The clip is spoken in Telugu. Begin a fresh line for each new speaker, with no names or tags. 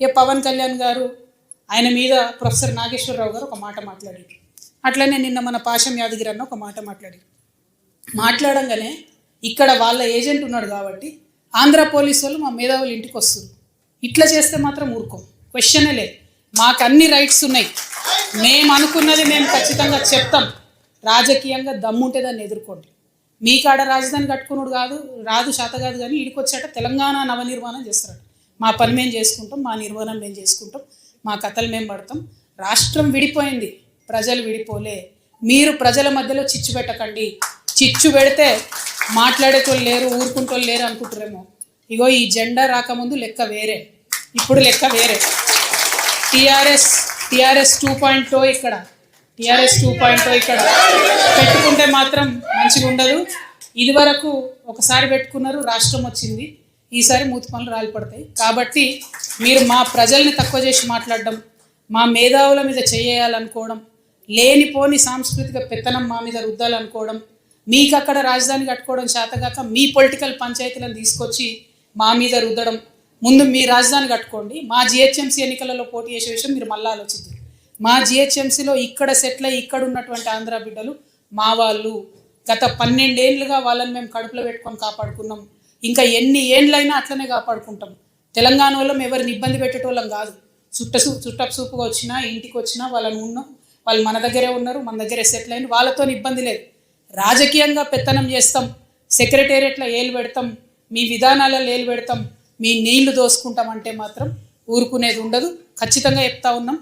ఇక పవన్ కళ్యాణ్ గారు ఆయన మీద ప్రొఫెసర్ నాగేశ్వరరావు గారు ఒక మాట మాట్లాడారు. అట్లనే నిన్న మన పాశం యాదగిరి అన్న ఒక మాట మాట్లాడారు. మాట్లాడంగానే ఇక్కడ వాళ్ళ ఏజెంట్ ఉన్నాడు కాబట్టి ఆంధ్ర పోలీసు వాళ్ళు మా మేధావులు ఇంటికి వస్తుంది. ఇట్లా చేస్తే మాత్రం ఊరుకోం, క్వశ్చనే లేదు. మాకు అన్ని రైట్స్ ఉన్నాయి. మేము అనుకున్నది మేము ఖచ్చితంగా చెప్తాం. రాజకీయంగా దమ్ముంటే దాన్ని ఎదుర్కోండి. మీ కాడ రాజధాని కట్టుకున్నాడు రాదు శాత కాదు, కానీ ఇడికి వచ్చాట తెలంగాణ నవనిర్మాణం చేస్తాడు. మా పని మేము చేసుకుంటాం, మా నిర్మాణం మేము చేసుకుంటాం, మా కథలు మేము పడతాం. రాష్ట్రం విడిపోయింది, ప్రజలు విడిపోలే. మీరు ప్రజల మధ్యలో చిచ్చు పెట్టకండి. చిచ్చు పెడితే మాట్లాడేటోళ్ళు లేరు, ఊరుకుంటోళ్ళు లేరు అనుకుంటారేమో. ఇగో ఈ జెండా రాకముందు లెక్క వేరే, ఇప్పుడు లెక్క వేరే. టీఆర్ఎస్ 2.0 ఇక్కడ, టీఆర్ఎస్ 2.0 ఇక్కడ పెట్టుకుంటే మాత్రం మంచిగా ఉండదు. ఇదివరకు ఒకసారి పెట్టుకున్నారు, రాష్ట్రం వచ్చింది. ఈసారి మూతి పనులు రాలిపడతాయి. కాబట్టి మీరు మా ప్రజల్ని తక్కువ చేసి మాట్లాడడం, మా మేధావుల మీద చేయాలనుకోవడం, లేనిపోని సాంస్కృతిక పెత్తనం మా మీద రుద్దాలనుకోవడం, మీకు అక్కడ రాజధాని కట్టుకోవడం చేతగాక మీ పొలిటికల్ పంచాయతీలను తీసుకొచ్చి మా మీద రుద్దడం. ముందు మీ రాజధాని కట్టుకోండి. మా జిహెచ్ఎంసీ ఎన్నికలలో పోటీ చేసే విషయం మీరు మళ్ళీ ఆలోచిద్దాం. మా జిహెచ్ఎంసీలో ఇక్కడ సెటిల్ అయ్యి ఇక్కడ ఉన్నటువంటి ఆంధ్ర బిడ్డలు మా వాళ్ళు. గత 12 ఏళ్ళుగా వాళ్ళని మేము కడుపులో పెట్టుకొని కాపాడుకున్నాం. ఇంకా ఎన్ని ఏళ్ళైనా అట్లనే కాపాడుకుంటాం. తెలంగాణ వాళ్ళం ఎవరిని ఇబ్బంది పెట్టేటోళ్ళం కాదు. చుట్టపు సూపుగా వచ్చినా ఇంటికి వచ్చినా వాళ్ళని ఉన్నాం. వాళ్ళు మన దగ్గరే ఉన్నారు, మన దగ్గరే సెటిల్ అయిన. వాళ్ళతో ఇబ్బంది లేదు. రాజకీయంగా పెత్తనం చేస్తాం, సెక్రటేరియట్లో ఏలు పెడతాం, మీ విధానాలలో ఏలు పెడతాం, మీ నీళ్లు దోసుకుంటాం అంటే మాత్రం ఊరుకునేది ఉండదు. ఖచ్చితంగా చెప్తా ఉన్నాం.